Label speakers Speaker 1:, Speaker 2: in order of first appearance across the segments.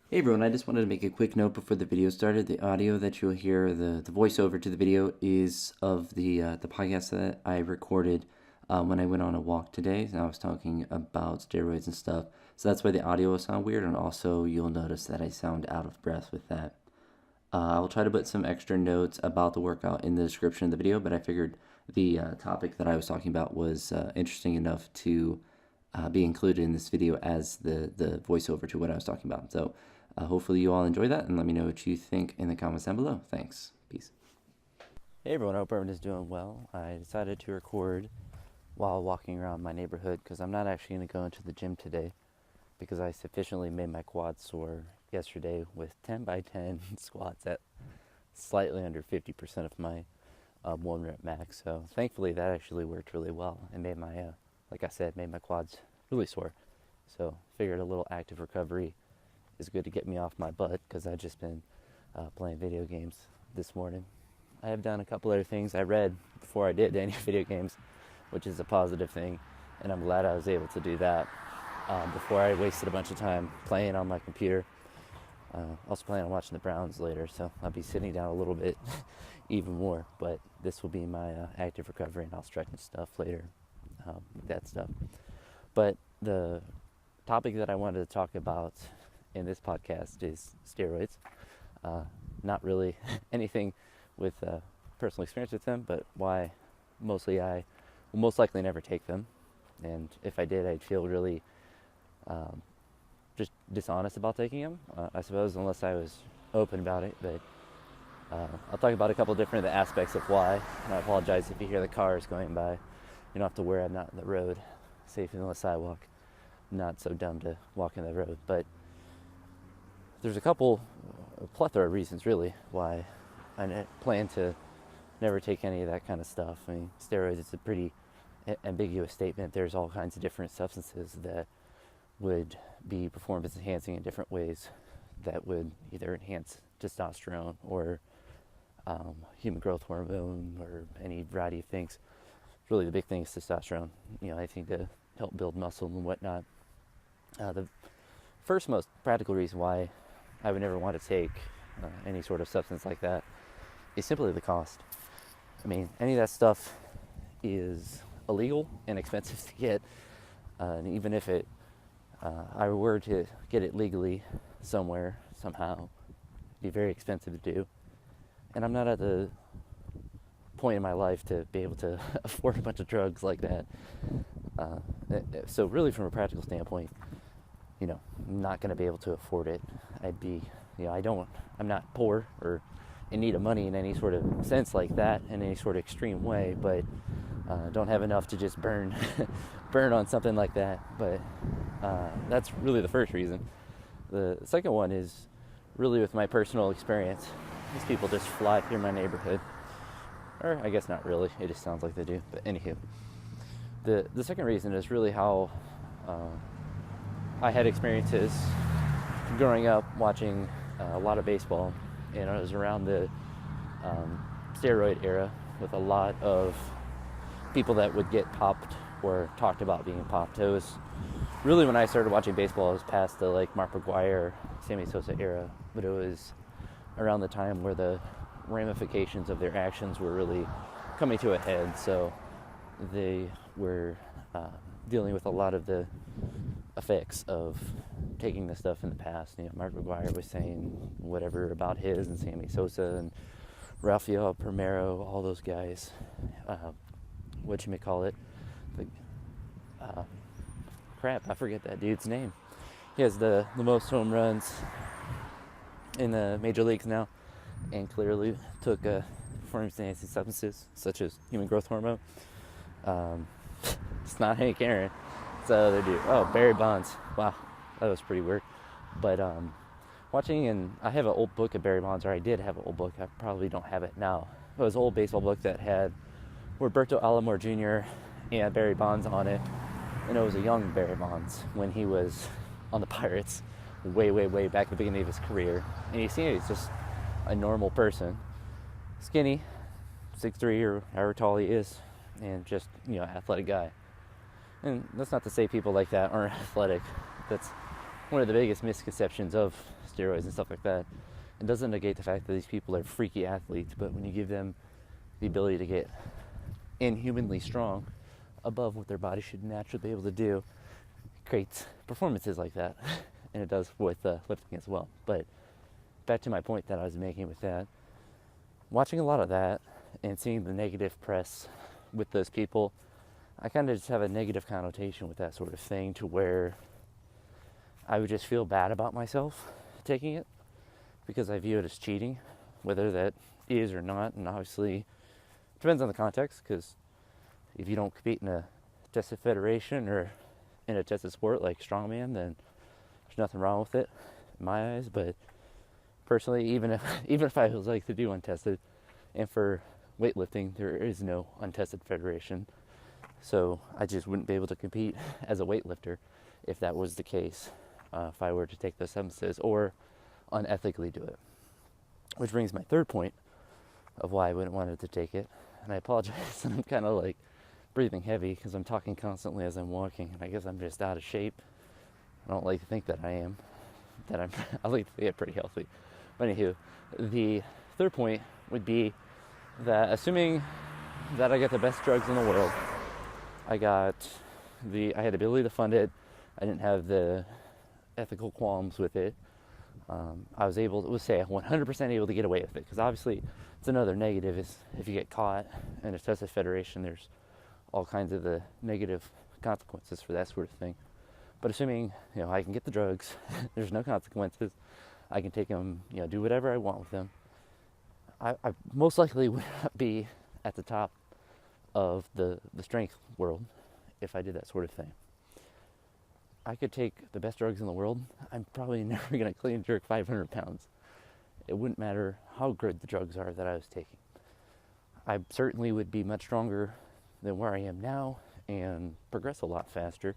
Speaker 1: Hey everyone, I just wanted to make a quick note before the video started. The audio that you'll hear, the voiceover to the video, is of the podcast that I recorded when I went on a walk today. And I was talking about steroids and stuff. So that's why the audio will sound weird, and also you'll notice that I sound out of breath with that. I'll try to put some extra notes about the workout in the description of the video, but I figured the topic that I was talking about was interesting enough to be included in this video as the voiceover to what I was talking about. So hopefully you all enjoy that, and let me know what you think in the comments down below. Thanks. Peace. Hey everyone, I hope everyone is doing well. I decided to record while walking around my neighborhood because I'm not actually going to go into the gym today because I sufficiently made my quads sore yesterday with 10 by 10 squats at slightly under 50% of my 1 rep max. So thankfully that actually worked really well and made my, like I said, made my quads really sore. So figured a little active recovery is good to get me off my butt because I've just been playing video games this morning. I have done a couple other things. I read before I did any video games, which is a positive thing, and I'm glad I was able to do that before I wasted a bunch of time playing on my computer. Also planning on watching the Browns later, so I'll be sitting down a little bit even more, but this will be my active recovery, and I'll stretch and stuff later, that stuff. But the topic that I wanted to talk about in this podcast is steroids. Not really anything with personal experience with them, but why mostly I will most likely never take them. And if I did, I'd feel really just dishonest about taking them, I suppose, unless I was open about it. But I'll talk about a couple different aspects of why. And I apologize if you hear the cars going by. You don't have to worry, I'm not in the road, safe on the sidewalk. Not so dumb to walk in the road, but there's a plethora of reasons really why I plan to never take any of that kind of stuff. I mean, steroids, it's a pretty ambiguous statement. There's all kinds of different substances that would be performance enhancing in different ways that would either enhance testosterone or human growth hormone or any variety of things. Really the big thing is testosterone, I think to help build muscle and whatnot. The first most practical reason why I would never want to take any sort of substance like that is simply the cost. I mean, any of that stuff is illegal and expensive to get, and even if I were to get it legally somewhere, somehow, it'd be very expensive to do. And I'm not at the point in my life to be able to afford a bunch of drugs like that. So really from a practical standpoint, I'm not going to be able to afford it. I'm not poor or in need of money in any sort of sense like that, in any sort of extreme way, but don't have enough to just burn on something like that. But that's really the first reason. The second one is really with my personal experience. These people just fly through my neighborhood. Or I guess not really, it just sounds like they do. But anywho, the second reason is really how I had experiences growing up watching a lot of baseball, and it was around the steroid era with a lot of people that would get popped or talked about being popped. It was really when I started watching baseball, it was past the Mark McGwire, Sammy Sosa era, but it was around the time where the ramifications of their actions were really coming to a head. So they were dealing with a lot of the effects of taking this stuff in the past. Mark McGwire was saying whatever about his, and Sammy Sosa and Rafael Primero, all those guys. Whatchamacallit? Crap, I forget that dude's name. He has the most home runs in the major leagues now, and clearly took performance-enhancing substances such as human growth hormone. It's not Hank Aaron. It's the other dude. Oh, Barry Bonds. Wow, that was pretty weird. But watching, and I have an old book of Barry Bonds, or I did have an old book. I probably don't have it now. It was an old baseball book that had Roberto Alomar Jr. and Barry Bonds on it. And it was a young Barry Bonds when he was on the Pirates way, way, way back at the beginning of his career. And you see he's just a normal person. Skinny, 6'3" or however tall he is, and just, athletic guy. And that's not to say people like that aren't athletic. That's one of the biggest misconceptions of steroids and stuff like that. It doesn't negate the fact that these people are freaky athletes, but when you give them the ability to get inhumanly strong above what their body should naturally be able to do, it creates performances like that. And it does with lifting as well. But back to my point that I was making with that, watching a lot of that and seeing the negative press with those people, I kind of just have a negative connotation with that sort of thing, to where I would just feel bad about myself taking it, because I view it as cheating, whether that is or not. And obviously it depends on the context, because if you don't compete in a tested federation or in a tested sport like strongman, then there's nothing wrong with it in my eyes. But personally, even if I was like to do untested, and for weightlifting there is no untested federation, so I just wouldn't be able to compete as a weightlifter if that was the case, if I were to take those substances or unethically do it. Which brings my third point of why I wouldn't want to take it. And I apologize, I'm kind of like breathing heavy because I'm talking constantly as I'm walking, and I guess I'm just out of shape. I don't like to think that I am. I like to get pretty healthy. But anywho, the third point would be that assuming that I get the best drugs in the world, I had the ability to fund it, I didn't have the ethical qualms with it, I was able to, let's say 100% able to get away with it, because obviously it's another negative is if you get caught in a tested federation, there's all kinds of the negative consequences for that sort of thing. But assuming, I can get the drugs, there's no consequences, I can take them, do whatever I want with them, I most likely would not be at the top of the strength world if I did that sort of thing. I could take the best drugs in the world, I'm probably never going to clean and jerk 500 pounds. It wouldn't matter how good the drugs are that I was taking. I certainly would be much stronger than where I am now and progress a lot faster.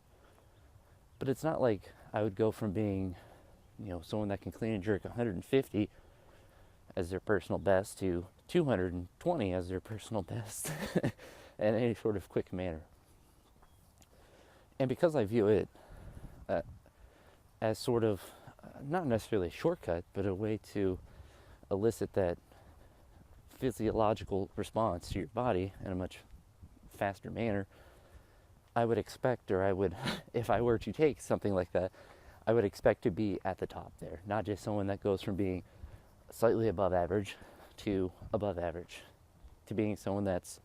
Speaker 1: But it's not like I would go from being, someone that can clean and jerk 150 as their personal best to 220 as their personal best in any sort of quick manner. And because I view it as sort of, not necessarily a shortcut, but a way to elicit that physiological response to your body in a much faster manner, I would expect, if I were to take something like that, I would expect to be at the top there, not just someone that goes from being slightly above average to above average, to being someone that's,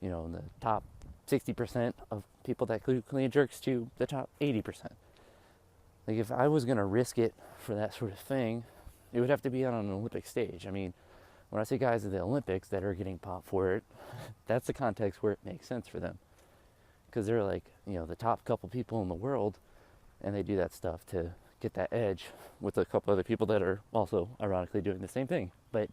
Speaker 1: in the top 60% of people that clean jerks to the top 80%. Like, if I was going to risk it for that sort of thing, it would have to be on an Olympic stage. I mean, when I say guys at the Olympics that are getting popped for it, that's the context where it makes sense for them. Because they're like, the top couple people in the world, and they do that stuff to get that edge with a couple other people that are also ironically doing the same thing. But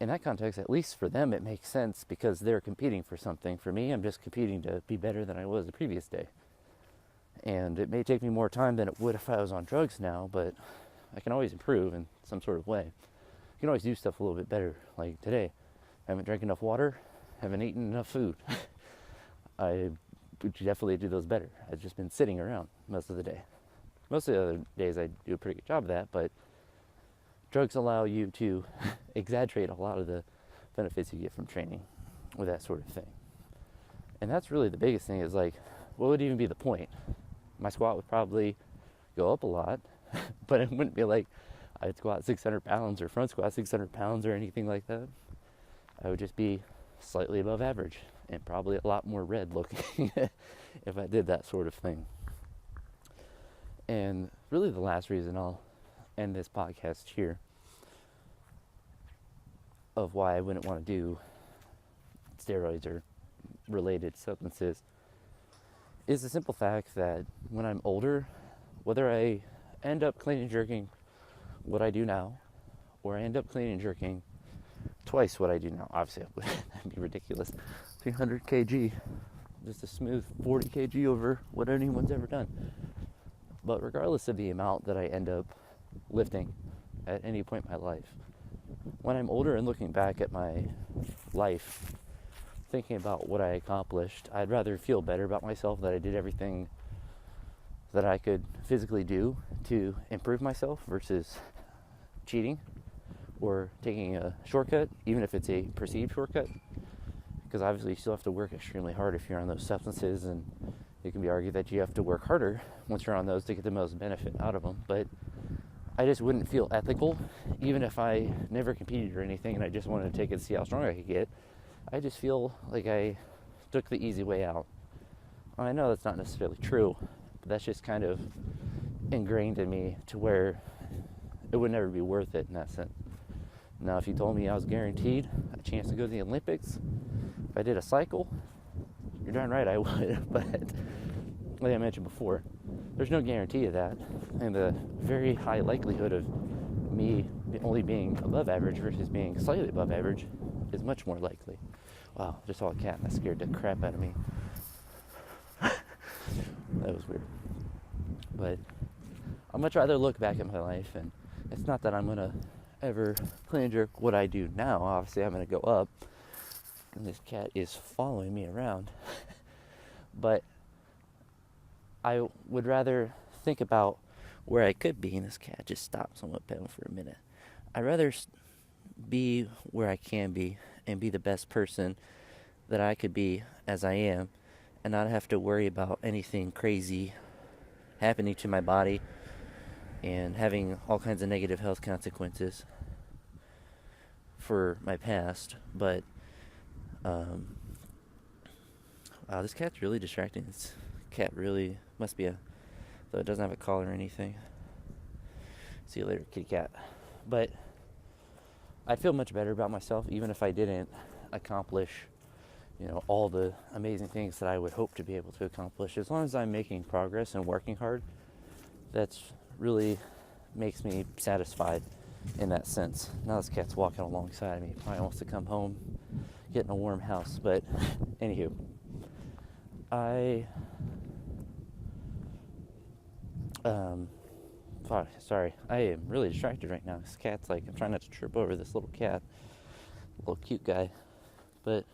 Speaker 1: in that context, at least for them, it makes sense because they're competing for something. For me, I'm just competing to be better than I was the previous day. And it may take me more time than it would if I was on drugs now, but I can always improve in some sort of way. You can always do stuff a little bit better. Like today, I haven't drank enough water, haven't eaten enough food. I would definitely do those better. I've just been sitting around most of the day. Most of the other days I do a pretty good job of that, but drugs allow you to exaggerate a lot of the benefits you get from training with that sort of thing. And that's really the biggest thing, is like, what would even be the point? My squat would probably go up a lot, but it wouldn't be like I'd squat 600 pounds or front squat 600 pounds or anything like that. I would just be slightly above average and probably a lot more red looking if I did that sort of thing. And really the last reason I'll end this podcast here of why I wouldn't want to do steroids or related substances is the simple fact that when I'm older, whether I end up clean and jerking what I do now, or I end up clean and jerking twice what I do now, obviously that'd be ridiculous, 300 kg, just a smooth 40 kg over what anyone's ever done. But regardless of the amount that I end up lifting at any point in my life, when I'm older and looking back at my life, thinking about what I accomplished, I'd rather feel better about myself that I did everything that I could physically do to improve myself versus cheating or taking a shortcut, even if it's a perceived shortcut. Because obviously you still have to work extremely hard if you're on those substances, and it can be argued that you have to work harder once you're on those to get the most benefit out of them. But I just wouldn't feel ethical, even if I never competed or anything and I just wanted to take it to see how strong I could get. I just feel like I took the easy way out. I know that's not necessarily true, but that's just kind of ingrained in me to where it would never be worth it in that sense. Now, if you told me I was guaranteed a chance to go to the Olympics, if I did a cycle, you're darn right I would. But like I mentioned before, there's no guarantee of that. And the very high likelihood of me only being above average versus being slightly above average is much more likely. Wow, just saw a cat and that scared the crap out of me. That was weird. But I'd much rather look back at my life, and it's not that I'm going to ever clean and jerk what I do now. Obviously, I'm going to go up, and this cat is following me around. But I would rather think about where I could be, and this cat just stopped, so I'm going to pet him for a minute. I'd rather be where I can be and be the best person that I could be as I am, and not have to worry about anything crazy happening to my body and having all kinds of negative health consequences for my past. But wow, this cat's really distracting. This cat really must be though it doesn't have a collar or anything. See you later, kitty cat. But I'd feel much better about myself even if I didn't accomplish, all the amazing things that I would hope to be able to accomplish. As long as I'm making progress and working hard, that's really makes me satisfied in that sense. Now this cat's walking alongside me. Probably wants to come home, get in a warm house. But anywho, I am really distracted right now. This cat's I'm trying not to trip over this little cat, little cute guy. But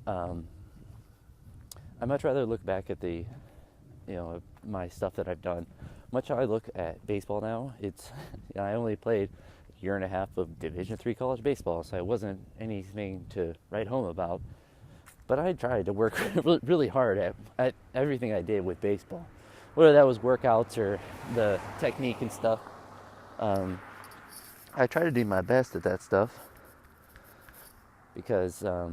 Speaker 1: I'd much rather look back at the, my stuff that I've done. Much how I look at baseball now, it's, I only played a year and a half of Division III college baseball, so it wasn't anything to write home about. But I tried to work really hard at everything I did with baseball, whether that was workouts or the technique and stuff. I tried to do my best at that stuff because, I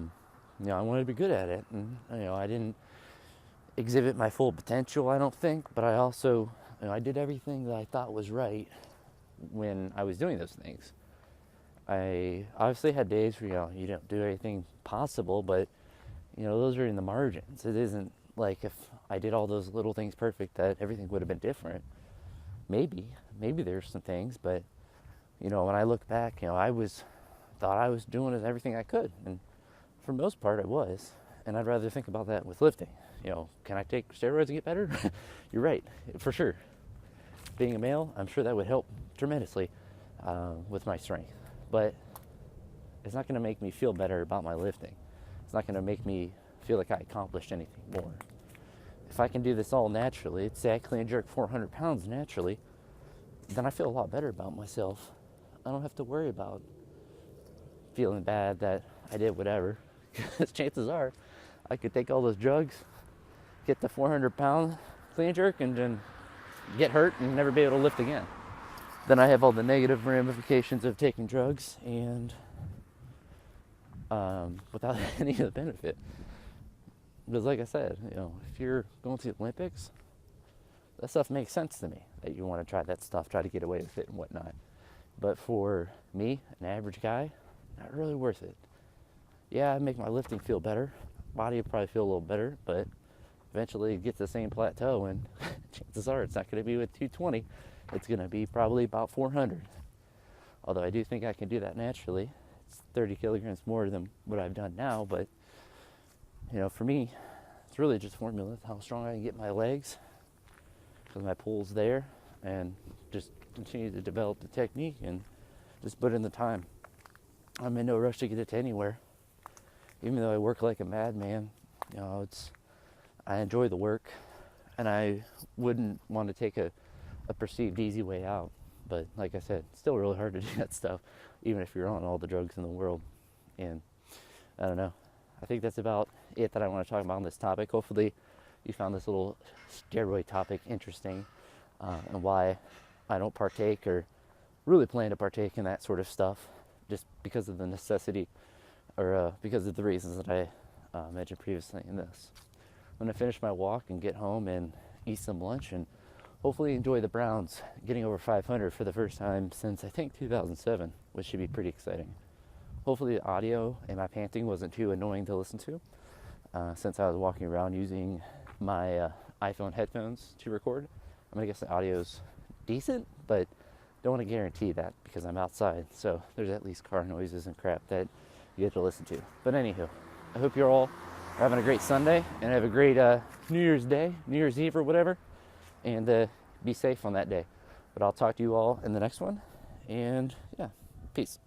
Speaker 1: wanted to be good at it, and I didn't exhibit my full potential, I don't think, but I also, I did everything that I thought was right when I was doing those things. I obviously had days where, you don't do everything possible, but, those are in the margins. It isn't like if I did all those little things perfect that everything would have been different. Maybe there's some things, but, when I look back, thought I was doing everything I could, and for the most part I was. And I'd rather think about that with lifting. Can I take steroids and get better? You're right, for sure. Being a male, I'm sure that would help tremendously with my strength. But it's not going to make me feel better about my lifting. It's not going to make me feel like I accomplished anything more. If I can do this all naturally, say I clean and jerk 400 pounds naturally, then I feel a lot better about myself. I don't have to worry about feeling bad that I did whatever. Because chances are, I could take all those drugs, get the 400-pound clean and jerk, and then get hurt and never be able to lift again. Then I have all the negative ramifications of taking drugs and without any of the benefit. Because like I said, if you're going to the Olympics, that stuff makes sense to me, that you want to try that stuff, try to get away with it and whatnot. But for me, an average guy, not really worth it. Yeah, I'd make my lifting feel better. Body would probably feel a little better, but eventually it gets the same plateau, and chances are it's not going to be with 220. It's going to be probably about 400. Although I do think I can do that naturally. It's 30 kilograms more than what I've done now, but for me, it's really just formula, how strong I can get my legs, because my pull's there, and just continue to develop the technique and just put in the time. I'm in no rush to get it to anywhere. Even though I work like a madman, I enjoy the work. and I wouldn't want to take a perceived easy way out. But like I said, it's still really hard to do that stuff, even if you're on all the drugs in the world. And I don't know. I think that's about it that I want to talk about on this topic. Hopefully you found this little steroid topic interesting, and why I don't partake or really plan to partake in that sort of stuff, just because of the necessity, or because of the reasons that I mentioned previously in this. I'm going to finish my walk and get home and eat some lunch and hopefully enjoy the Browns getting over 500 for the first time since I think 2007, which should be pretty exciting. Hopefully the audio and my panting wasn't too annoying to listen to, since I was walking around using my iPhone headphones to record. I mean, I guess the audio's decent, but don't want to guarantee that because I'm outside, so there's at least car noises and crap that you get to listen to. But anywho, I hope you're all having a great Sunday and have a great New Year's Day, New Year's Eve or whatever, and be safe on that day. But I'll talk to you all in the next one, and yeah, peace.